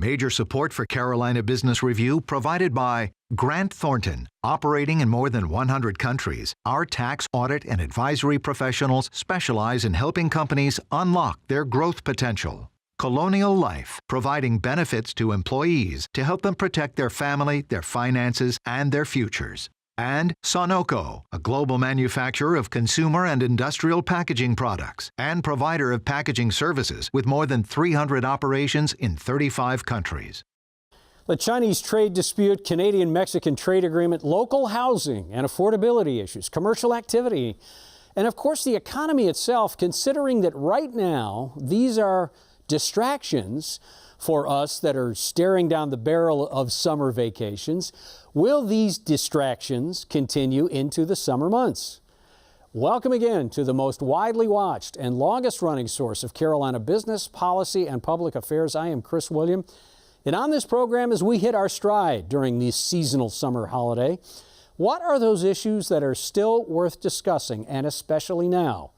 Major support for Carolina Business Review provided by Grant Thornton. Operating in more than 100 countries, our tax, audit, and advisory professionals specialize in helping companies unlock their growth potential. Colonial Life, providing benefits to employees to help them protect their family, their finances, and their futures. And Sonoco, a global manufacturer of consumer and industrial packaging products and provider of packaging services with more than 300 operations in 35 countries. The Chinese trade dispute, Canadian-Mexican trade agreement, local housing and affordability issues, commercial activity, and of course the economy itself, considering that right now these are distractions for us that are staring down the barrel of summer vacations. Will these distractions continue into the summer months? Welcome again to the most widely watched and longest running source of Carolina business, policy, and public affairs. I am Chris William. And on this program, as we hit our stride during this seasonal summer holiday, what are those issues that are still worth discussing, and especially now?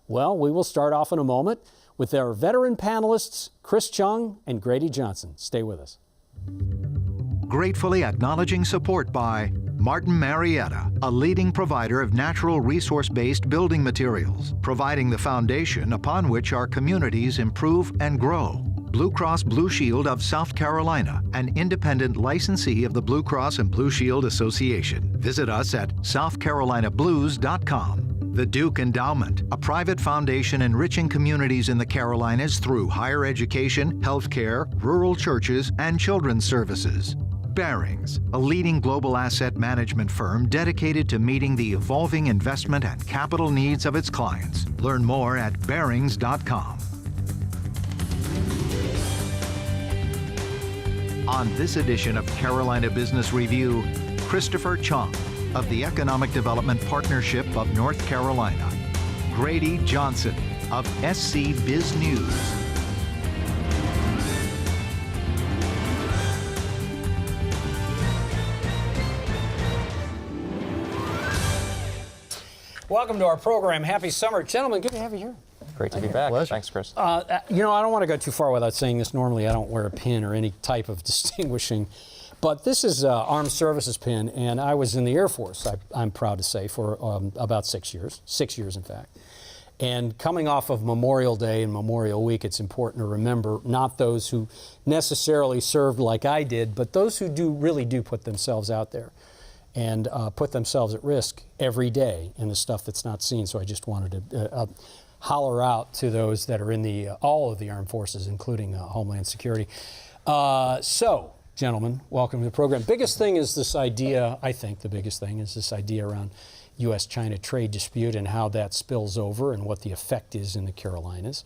Well, we will start off in a moment with our veteran panelists, Chung and Grady Johnson. Stay with us. Gratefully acknowledging support by Martin Marietta, a leading provider of natural resource-based building materials, providing the foundation upon which our communities improve and grow. Blue Cross Blue Shield of South Carolina, an independent licensee of the Blue Cross and Blue Shield Association. Visit us at southcarolinablues.com. The Duke Endowment, a private foundation enriching communities in the Carolinas through higher education, healthcare, rural churches, and children's services. Barings, a leading global asset management firm dedicated to meeting the evolving investment and capital needs of its clients. Learn more at barings.com. On this edition of Carolina Business Review, Christopher Chung of the Economic Development Partnership of North Carolina, Grady Johnson of SC Biz News. Welcome to our program. Happy summer. Gentlemen, good to have you here. Great to be back. Pleasure. Thanks, Chris. You know, I don't want to go too far without saying this. Normally, I don't wear a pin or any type of distinguishing, but this is an Armed Services pin, and I was in the Air Force, I'm proud to say, for about 6 years, in fact. And coming off of Memorial Day and Memorial Week, it's important to remember not those who necessarily served like I did, but those who really do put themselves out there and put themselves at risk every day in the stuff that's not seen. So I just wanted to holler out to those that are in all of the armed forces, including Homeland Security. So, gentlemen, welcome to the program. Biggest thing is this idea, I think the biggest thing is this idea around U.S.-China trade dispute and how that spills over and what the effect is in the Carolinas.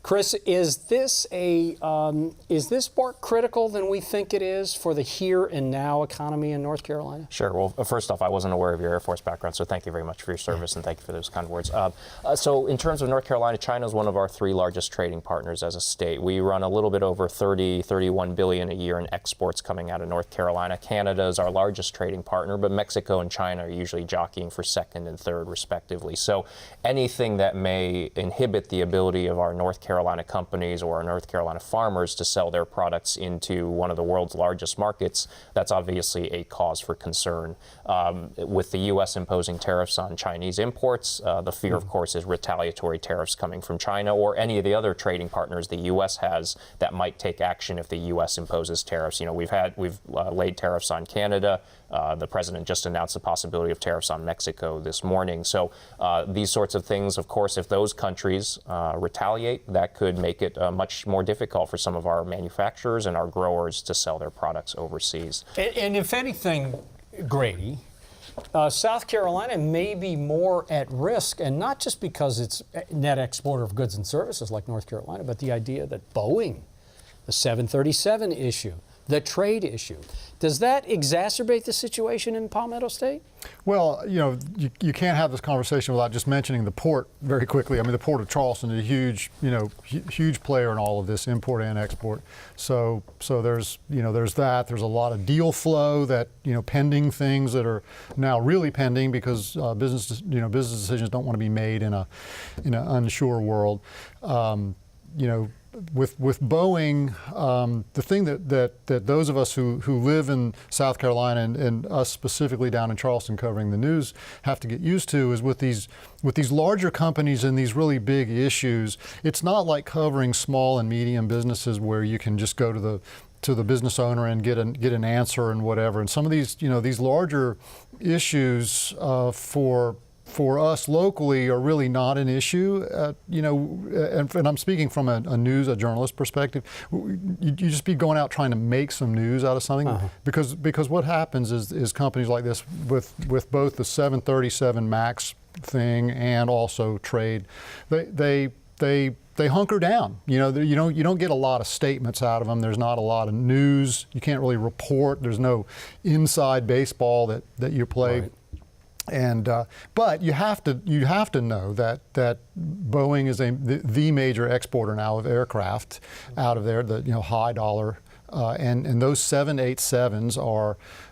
Chris, is this more critical than we think it is for the here and now economy in North Carolina? Sure. Well, first off, I wasn't aware of your Air Force background, so thank you very much for your service and thank you for those kind words. So in terms of North Carolina, China is one of our 3 largest trading partners as a state. We run a little bit over 31 billion a year in exports coming out of North Carolina. Canada is our largest trading partner, but Mexico and China are usually jockeying for second and third, respectively. So anything that may inhibit the ability of our North Carolina companies or our North Carolina farmers to sell their products into one of the world's largest markets, that's obviously a cause for concern. With the U.S. imposing tariffs on Chinese imports, the fear, of course, is retaliatory tariffs coming from China or any of the other trading partners the U.S. has that might take action if the U.S. imposes tariffs. You know, we've laid tariffs on Canada. The president just announced the possibility of tariffs on Mexico this morning. So these sorts of things, of course, if those countries retaliate, that could make it much more difficult for some of our manufacturers and our growers to sell their products overseas. And if anything, Grady, South Carolina may be more at risk, and not just because it's a net exporter of goods and services like North Carolina, but the idea that Boeing, the 737 issue, the trade issue, does that exacerbate the situation in Palmetto State? Well, you know, you can't have this conversation without just mentioning the port very quickly. I mean, the Port of Charleston is a huge player in all of this, import and export. So there's that. There's a lot of deal flow that, pending things that are now really pending because business decisions don't want to be made in an unsure world. with Boeing, the thing that those of us who live in South Carolina and us specifically down in Charleston covering the news have to get used to is with these larger companies and these really big issues, it's not like covering small and medium businesses where you can just go to the business owner and get an answer and whatever. And some of these, these larger issues for us locally are really not an issue, and I'm speaking from a journalist perspective. You just be going out trying to make some news out of something, because what happens is companies like this with both the 737 MAX thing and also trade, they hunker down. You don't get a lot of statements out of them. There's not a lot of news. You can't really report. There's no inside baseball that you play. Right. And but you have to know that Boeing is the major exporter now of aircraft out of there. The high dollar, and those 787s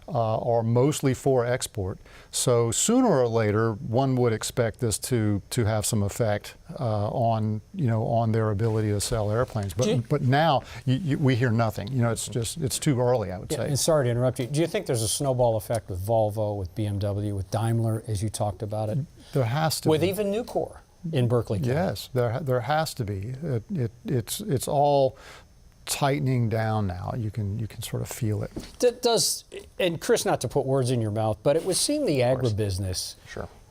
are mostly for export. So sooner or later, one would expect this to have some effect on their ability to sell airplanes. But now we hear nothing. It's too early, I would say. And sorry to interrupt you. Do you think there's a snowball effect with Volvo, with BMW, with Daimler, as you talked about it? There has to with be. Even Nucor in Berkeley County. Yes, there has to be. It's all tightening down now. You can sort of feel it. And Chris, not to put words in your mouth, but it would seem the agribusiness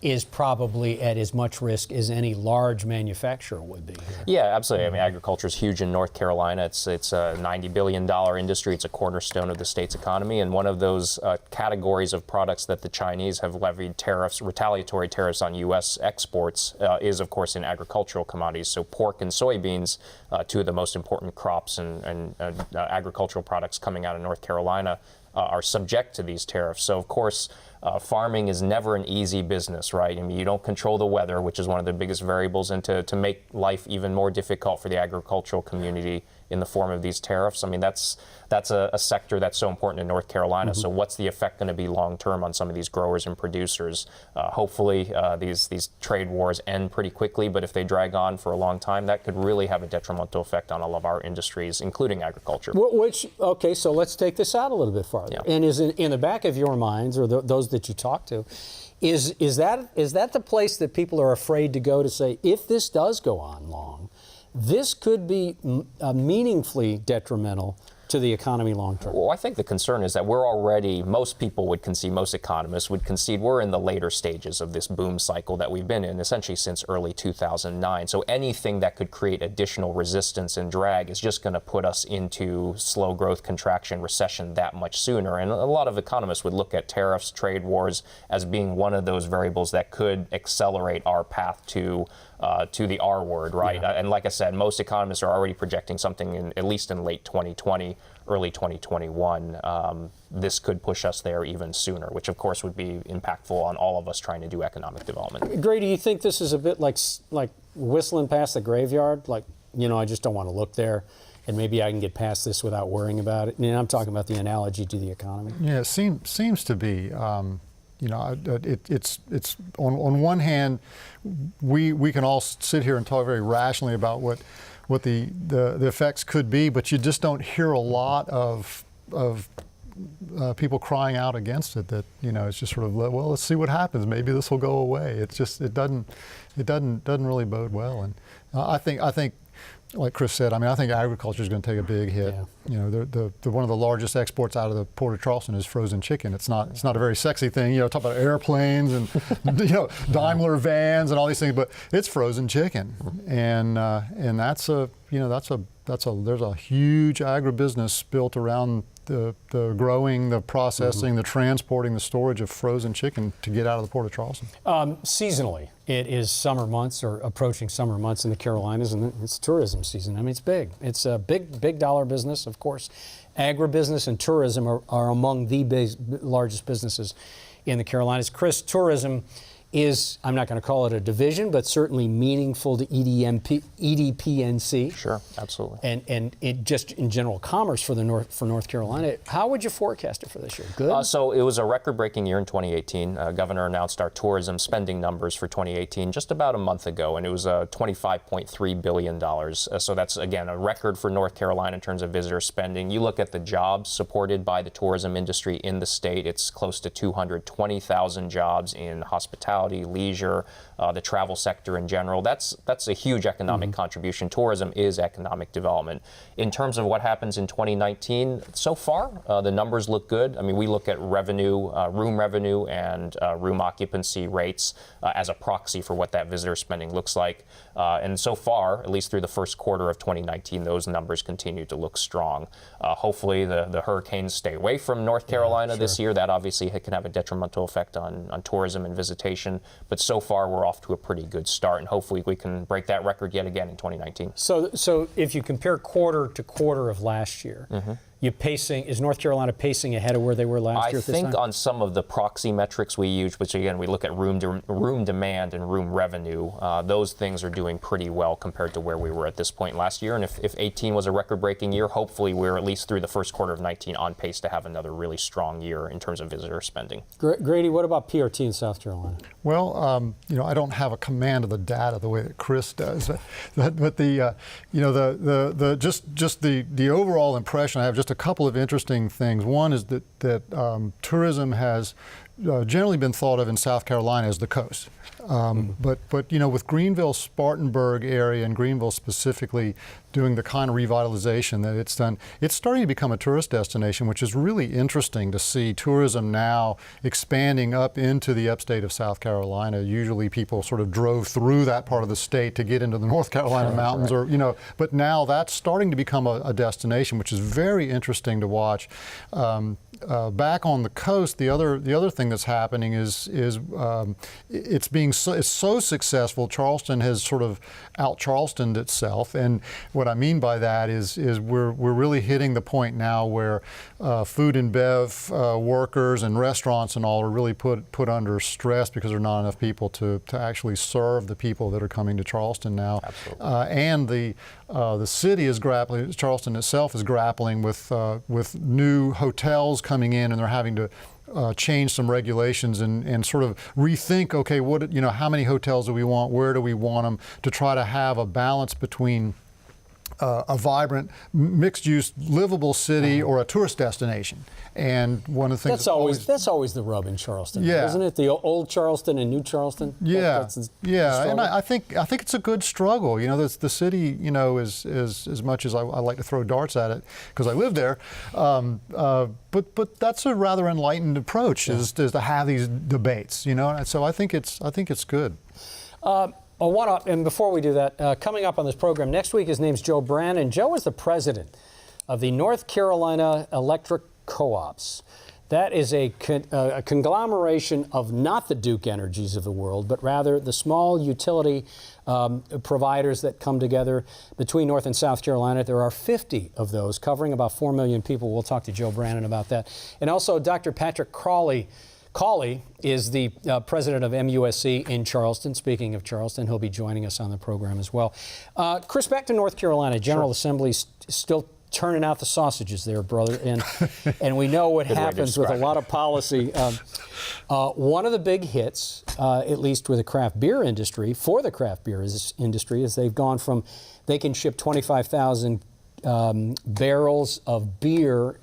is probably at as much risk as any large manufacturer would be here. Yeah, absolutely. I mean, agriculture is huge in North Carolina. It's a $90 billion industry. It's a cornerstone of the state's economy, and one of those categories of products that the Chinese have levied retaliatory tariffs on U.S. exports is, of course, in agricultural commodities. So pork and soybeans, two of the most important crops and agricultural products coming out of North Carolina, are subject to these tariffs. So, of course, farming is never an easy business, right? I mean, you don't control the weather, which is one of the biggest variables, and to make life even more difficult for the agricultural community in the form of these tariffs. I mean, that's a sector that's so important in North Carolina. So what's the effect going to be long term on some of these growers and producers? Hopefully these trade wars end pretty quickly, but if they drag on for a long time, that could really have a detrimental effect on all of our industries, including agriculture. Okay, so let's take this out a little bit farther. Yeah. And is in the back of your minds, or those that you talk to, is that the place that people are afraid to go to say, if this does go on long, this could be meaningfully detrimental to the economy long term? Well, I think the concern is that most people would concede, most economists would concede, we're in the later stages of this boom cycle that we've been in, essentially since early 2009. So anything that could create additional resistance and drag is just going to put us into slow growth, contraction, recession that much sooner. And a lot of economists would look at tariffs, trade wars as being one of those variables that could accelerate our path to the R word, right? Yeah. And like I said, most economists are already projecting something at least in late 2020, early 2021. This could push us there even sooner, which of course would be impactful on all of us trying to do economic development. Grady, do you think this is a bit like whistling past the graveyard? Like, I just don't want to look there, and maybe I can get past this without worrying about it? I mean, I'm talking about the analogy to the economy. Yeah, it seems to be. It's on one hand, we can all sit here and talk very rationally about what the effects could be, but you just don't hear a lot of people crying out against it. That it's just sort of, well, let's see what happens. Maybe this will go away. It's just it doesn't really bode well. And I think. Like Chris said, I think agriculture is going to take a big hit. Yeah. The one of the largest exports out of the Port of Charleston is frozen chicken. It's not a very sexy thing. Talk about airplanes and Daimler vans and all these things, but it's frozen chicken, and there's a huge agribusiness built around the growing, the processing, the transporting, the storage of frozen chicken to get out of the Port of Charleston. Seasonally, it is summer months or approaching summer months in the Carolinas, and it's tourism season. I mean, it's big. It's a big dollar business, of course. Agribusiness and tourism are among the largest businesses in the Carolinas. Chris, tourism is, I'm not going to call it a division, but certainly meaningful to EDPNC. Sure, absolutely. And it just in general commerce for North Carolina. How would you forecast it for this year? Good? So it was a record-breaking year in 2018. Governor announced our tourism spending numbers for 2018 just about a month ago, and it was $25.3 billion. So that's, again, a record for North Carolina in terms of visitor spending. You look at the jobs supported by the tourism industry in the state, it's close to 220,000 jobs in hospitality, leisure, the travel sector in general. That's a huge economic contribution. Tourism is economic development. In terms of what happens in 2019, so far, the numbers look good. I mean, we look at revenue, room revenue and room occupancy rates as a proxy for what that visitor spending looks like. And so far, at least through the first quarter of 2019, those numbers continue to look strong. Hopefully, the hurricanes stay away from North Carolina this year. That obviously can have a detrimental effect on tourism and visitation. But so far, we're off to a pretty good start, and hopefully we can break that record yet again in 2019. So if you compare quarter to quarter of last year, is North Carolina pacing ahead of where they were last year at this time? I think on some of the proxy metrics we use, which again, we look at room demand and room revenue, those things are doing pretty well compared to where we were at this point last year. And if 18 was a record-breaking year, hopefully we're at least through the first quarter of 19 on pace to have another really strong year in terms of visitor spending. Grady, what about PRT in South Carolina? Well, I don't have a command of the data the way that Chris does, but the overall impression I have, just a couple of interesting things. One is that tourism has generally been thought of in South Carolina as the coast. But with Greenville, Spartanburg area, and Greenville specifically doing the kind of revitalization that it's done, it's starting to become a tourist destination, which is really interesting to see tourism now expanding up into the upstate of South Carolina. Usually people sort of drove through that part of the state to get into the North Carolina mountains, but now that's starting to become a destination, which is very interesting to watch. Back on the coast, the other thing that's happening is it's so successful. Charleston has sort of out-Charlestoned itself, and what I mean by that is we're really hitting the point now where food and bev workers and restaurants and all are really put under stress because there are not enough people to actually serve the people that are coming to Charleston now. Absolutely. And the city is grappling. Charleston itself is grappling with new hotels coming in, and they're having to change some regulations and sort of rethink, okay, how many hotels do we want? Where do we want them? To try to have a balance between a vibrant, mixed-use, livable city or a tourist destination. And one of the things that's always the rub in Charleston, yeah, isn't it? The old Charleston and new Charleston. Yeah, and I think it's a good struggle. The city, is as much as I like to throw darts at it because I live there. But that's a rather enlightened approach, is to have these debates. And so I think it's good. And before we do that, coming up on this program next week, his name's Joe Brannon. Joe is the president of the North Carolina Electric Co-ops. That is a conglomeration of not the Duke Energies of the world, but rather the small utility providers that come together between North and South Carolina. There are 50 of those, covering about 4 million people. We'll talk to Joe Brannon about that. And also Dr. Patrick Cawley is the president of MUSC in Charleston. Speaking of Charleston, he'll be joining us on the program as well. Chris, back to North Carolina. General Assembly's still turning out the sausages there, brother. And we know what happens with a lot of policy. One of the big hits, at least with the craft beer industry, for the craft beer industry, is they've gone from, they can ship 25,000 barrels of beer.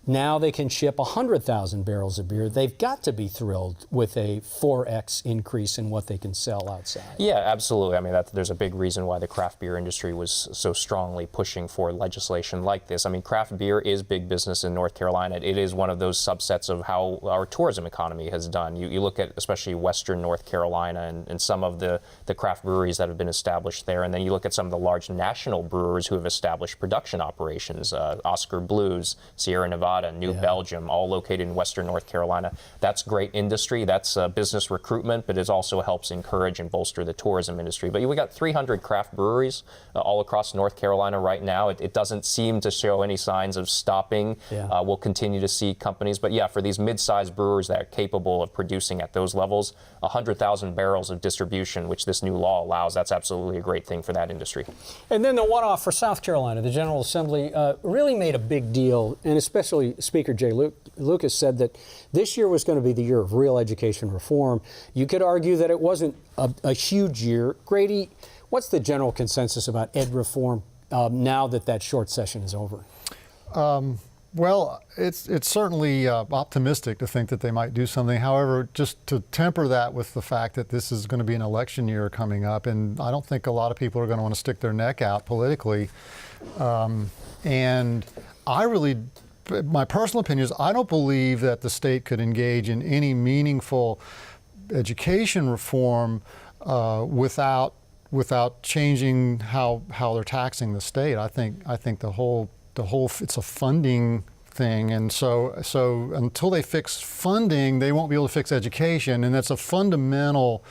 Now they can ship 100,000 barrels of beer. They've got to be thrilled with a 4x increase in what they can sell outside. Yeah, absolutely. I mean, there's a big reason why the craft beer industry was so strongly pushing for legislation like this. I mean, craft beer is big business in North Carolina. It is one of those subsets of how our tourism economy has done. You look at especially Western North Carolina and some of the craft breweries that have been established there, and then you look at some of the large national brewers who have established production operations, Oscar Blues, Sierra Nevada, Colorado, New Belgium, all located in Western North Carolina. That's great industry. That's business recruitment, but it also helps encourage and bolster the tourism industry. But we got 300 craft breweries all across North Carolina right now. It doesn't seem to show any signs of stopping. We'll continue to see companies. But yeah, for these mid-sized brewers that are capable of producing at those levels, 100,000 barrels of distribution, which this new law allows, that's absolutely a great thing for that industry. And then the one-off for South Carolina, the General Assembly really made a big deal, and especially Speaker Jay Lucas said that this year was going to be the year of real education reform. You could argue that it wasn't a huge year. Grady, what's the general consensus about ed reform now that short session is over? Well, it's certainly optimistic to think that they might do something. However, just to temper that with the fact that this is going to be an election year coming up, and I don't think a lot of people are going to want to stick their neck out politically. And my personal opinion is I don't believe that the state could engage in any meaningful education reform without changing how they're taxing the state. I think the whole it's a funding thing, and so until they fix funding, they won't be able to fix education, and that's a fundamental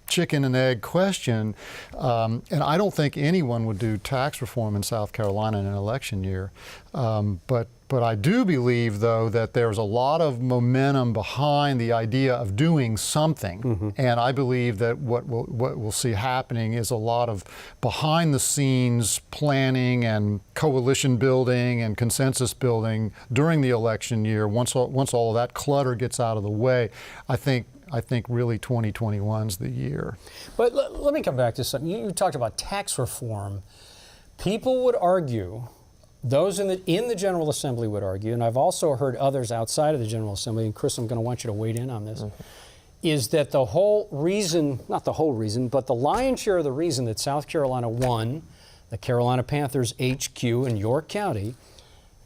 chicken and egg question. And I don't think anyone would do tax reform in South Carolina in an election year. But I do believe, though, that there's a lot of momentum behind the idea of doing something. And I believe that what we'll see happening is a lot of behind-the-scenes planning and coalition building and consensus building during the election year. Once all of that clutter gets out of the way, I think really 2021's the year. But let me come back to something. You talked about tax reform. People would argue, those in the General Assembly would argue, and I've also heard others outside of the General Assembly, and Chris, I'm going to want you to weigh in on this, is that the whole reason, not the whole reason, but the lion's share of the reason that South Carolina won the Carolina Panthers HQ in York County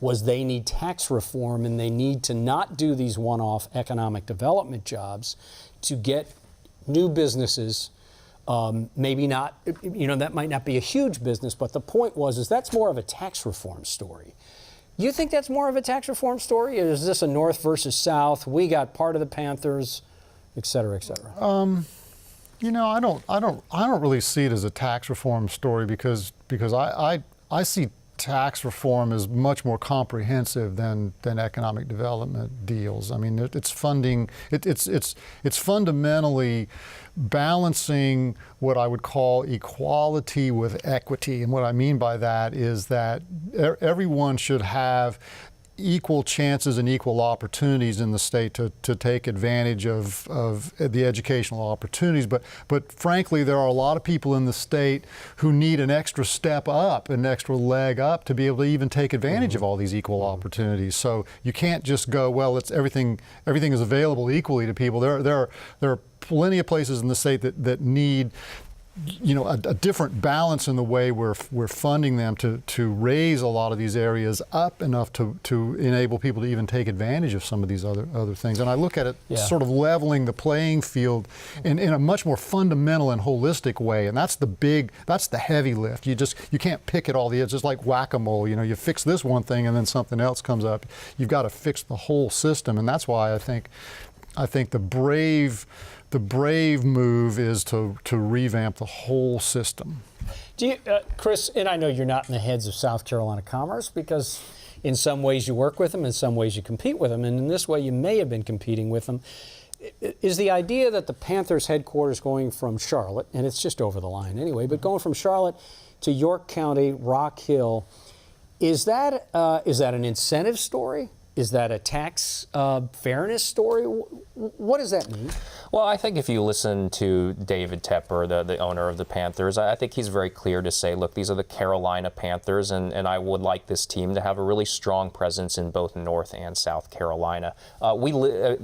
was they need tax reform, and they need to not do these one-off economic development jobs to get new businesses. Maybe not, that might not be a huge business, but the point is that's more of a tax reform story. You think that's more of a tax reform story? Or is this a North versus South? We got part of the Panthers, et cetera, et cetera. I don't really see it as a tax reform story because I see tax reform is much more comprehensive than economic development deals. I mean, it's funding. It's fundamentally balancing what I would call equality with equity, and what I mean by that is that everyone should have equal chances and equal opportunities in the state to take advantage of the educational opportunities. But frankly, there are a lot of people in the state who need an extra step up, an extra leg up to be able to even take advantage of all these equal opportunities. So you can't just go, well, it's everything is available equally to people. There are plenty of places in the state that need a different balance in the way we're funding them to raise a lot of these areas up enough to enable people to even take advantage of some of these other things. And I look at it sort of leveling the playing field in a much more fundamental and holistic way. And that's the heavy lift. You can't pick at all the edges. It's just like whack-a-mole. You fix this one thing and then something else comes up. You've got to fix the whole system. And that's why I think the brave move is to revamp the whole system. Do you, Chris, and I know you're not in the heads of South Carolina Commerce because in some ways you work with them, in some ways you compete with them, and in this way you may have been competing with them. Is the idea that the Panthers headquarters going from Charlotte, and it's just over the line anyway, but going from Charlotte to York County, Rock Hill, is that an incentive story? Is that a tax fairness story? What does that mean? Well, I think if you listen to David Tepper, the owner of the Panthers, I think he's very clear to say, look, these are the Carolina Panthers, and I would like this team to have a really strong presence in both North and South Carolina.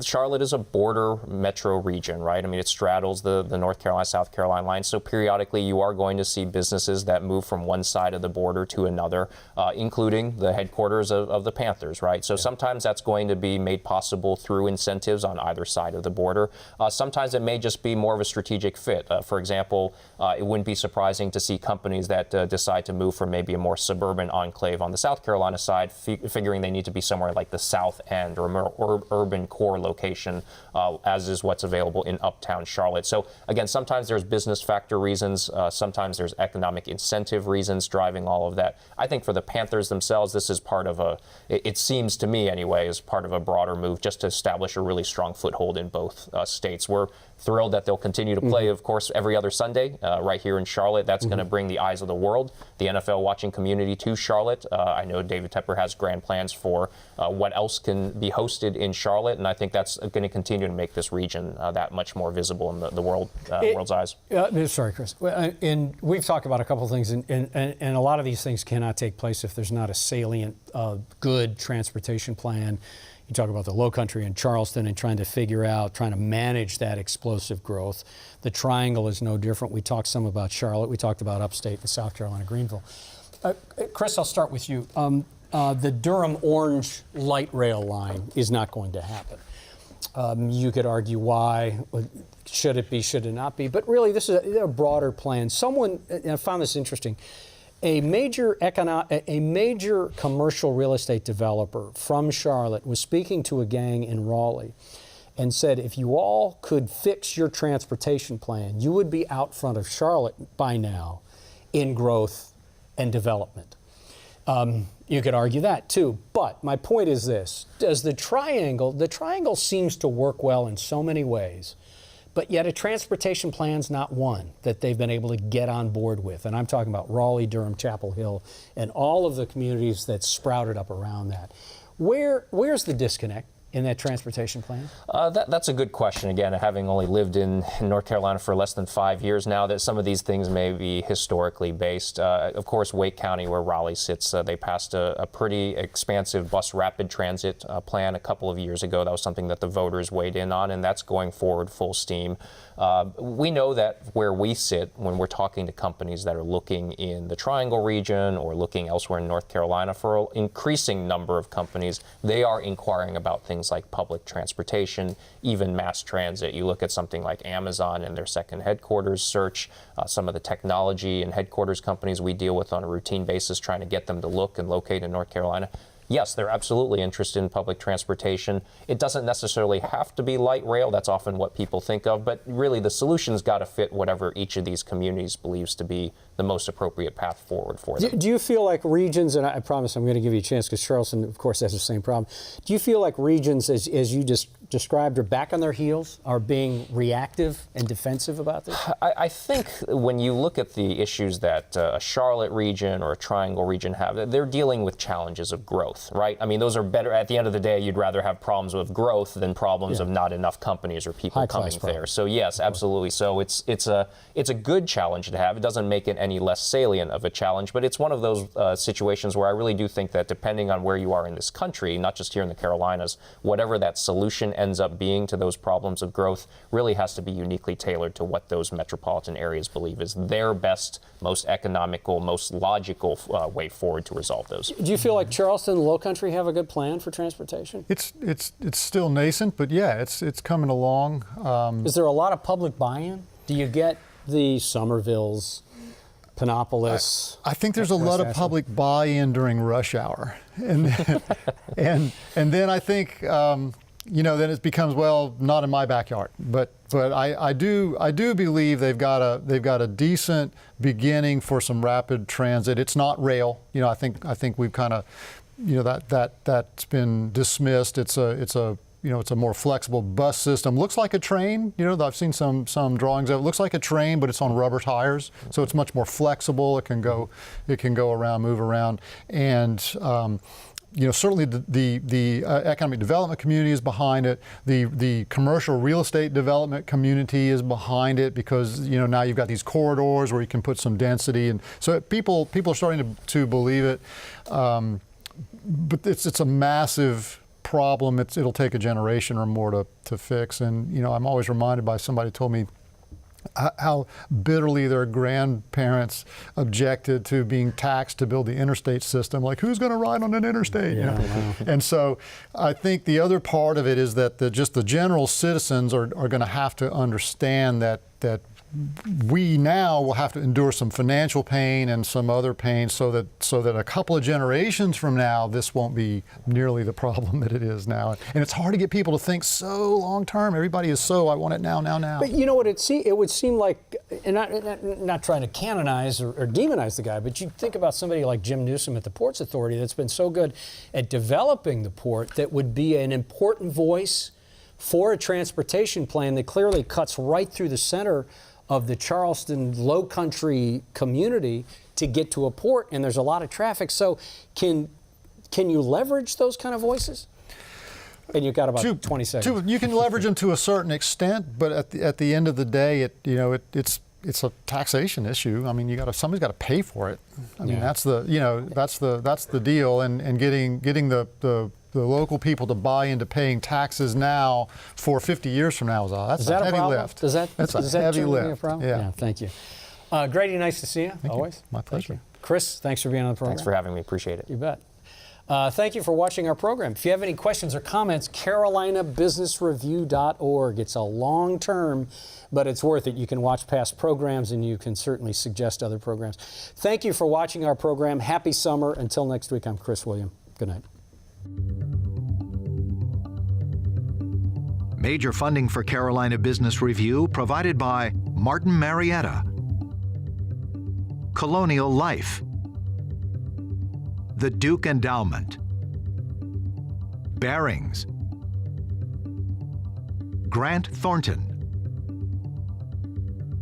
Charlotte is a border metro region, right? I mean, it straddles the North Carolina-South Carolina line, so periodically you are going to see businesses that move from one side of the border to another, including the headquarters of the Panthers, right? So sometimes that's going to be made possible through incentives on either side of the border. Sometimes it may just be more of a strategic fit. For example, it wouldn't be surprising to see companies that decide to move from maybe a more suburban enclave on the South Carolina side, figuring they need to be somewhere like the South End or a more urban core location, as is what's available in uptown Charlotte. So again, sometimes there's business factor reasons, sometimes there's economic incentive reasons driving all of that. I think for the Panthers themselves, this is part of it seems to me anyway, is part of a broader move just to establish a really strong foothold in both states. We're thrilled that they'll continue to play, of course, every other Sunday right here in Charlotte. That's going to bring the eyes of the world, the NFL watching community to Charlotte. I know David Tepper has grand plans for what else can be hosted in Charlotte, and I think that's going to continue to make this region that much more visible in the world's eyes. Sorry, Chris. And we've talked about a couple of things, and a lot of these things cannot take place if there's not a salient, good transportation plan. You talk about the Low Country in Charleston and trying to manage that explosive growth. The Triangle is no different. We talked some about Charlotte. We talked about upstate and South Carolina, Greenville. Chris, I'll start with you. The Durham Orange light rail line is not going to happen. You could argue why. Should it be, should it not be? But really, this is a broader plan. And I found this interesting, a major commercial real estate developer from Charlotte was speaking to a gang in Raleigh and said, if you all could fix your transportation plan, you would be out front of Charlotte by now in growth and development. You could argue that too, but my point is this: the triangle seems to work well in so many ways, but yet a transportation plan's not one that they've been able to get on board with. And I'm talking about Raleigh, Durham, Chapel Hill, and all of the communities that sprouted up around that. Where's the disconnect in that transportation plan? That's a good question. Again, having only lived in North Carolina for less than 5 years now, that some of these things may be historically based. Of course, Wake County, where Raleigh sits, they passed a pretty expansive bus rapid transit plan a couple of years ago. That was something that the voters weighed in on, and that's going forward full steam. We know that where we sit, when we're talking to companies that are looking in the Triangle region or looking elsewhere in North Carolina, for an increasing number of companies, they are inquiring about things like public transportation, even mass transit. You look at something like Amazon and their second headquarters search, some of the technology and headquarters companies we deal with on a routine basis, trying to get them to look and locate in North Carolina. Yes, they're absolutely interested in public transportation. It doesn't necessarily have to be light rail. That's often what people think of. But really, the solution's got to fit whatever each of these communities believes to be the most appropriate path forward for them. Do you feel like regions, and I promise I'm going to give you a chance because Charleston, of course, has the same problem. Do you feel like regions, as you just described, are back on their heels, are being reactive and defensive about this? I think when you look at the issues that a Charlotte region or a Triangle region have, they're dealing with challenges of growth, right? I mean, those are better. At the end of the day, you'd rather have problems with growth than problems of not enough companies or people coming there. So yes, absolutely. So it's a good challenge to have. It doesn't make it any less salient of a challenge, but it's one of those situations where I really do think that depending on where you are in this country, not just here in the Carolinas, whatever that solution ends up being to those problems of growth really has to be uniquely tailored to what those metropolitan areas believe is their best, most economical, most logical way forward to resolve those. Do you feel like Charleston and the Low Country have a good plan for transportation? It's still nascent, but yeah, it's coming along. Is there a lot of public buy-in? Do you get the Somervilles, Panopolis? I think there's a lot of public buy-in during rush hour, and then I think then it becomes, well, not in my backyard. But I do believe they've got a decent beginning for some rapid transit. It's not rail. I think we've kind of that's been dismissed. It's a more flexible bus system. Looks like a train. I've seen some drawings of it. Looks like a train, but it's on rubber tires, so it's much more flexible. It can go around, move around, and certainly the economic development community is behind it. The commercial real estate development community is behind it because now you've got these corridors where you can put some density, and so people are starting to believe it. But it's a massive problem. It'll take a generation or more to fix. And I'm always reminded by somebody who told me how bitterly their grandparents objected to being taxed to build the interstate system. Like, who's going to ride on an interstate? Yeah, you know? wow. And so I think the other part of it is that just the general citizens are going to have to understand that we now will have to endure some financial pain and some other pain so that a couple of generations from now, this won't be nearly the problem that it is now. And it's hard to get people to think so long term. Everybody is so, I want it now. But you know what, it would seem like, and not trying to canonize or demonize the guy, but you think about somebody like Jim Newsom at the Ports Authority that's been so good at developing the port, that would be an important voice for a transportation plan that clearly cuts right through the center of the Charleston low country community to get to a port, and there's a lot of traffic. So can you leverage those kind of voices? And you've got about 20 seconds. You can leverage them to a certain extent, but at the end of the day, it's a taxation issue. I mean, somebody's got to pay for it. I mean, that's the deal, and getting the local people to buy into paying taxes now for 50 years from now that's a heavy lift. That's a heavy lift. A problem? Yeah. Thank you. Grady, nice to see you. Thank always. You. My pleasure. Thank you. Chris, thanks for being on the program. Thanks for having me. Appreciate it. You bet. Thank you for watching our program. If you have any questions or comments, CarolinaBusinessReview.org. It's a long term, but it's worth it. You can watch past programs, and you can certainly suggest other programs. Thank you for watching our program. Happy summer. Until next week, I'm Chris William. Good night. Major funding for Carolina Business Review provided by Martin Marietta, Colonial Life, the Duke Endowment, Barings, Grant Thornton,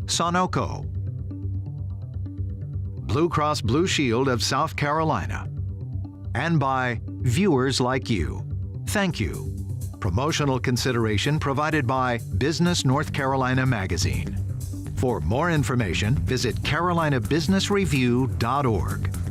Sunoco, Blue Cross Blue Shield of South Carolina, and by viewers like you. Thank you. Promotional consideration provided by Business North Carolina Magazine. For more information, visit CarolinaBusinessReview.org.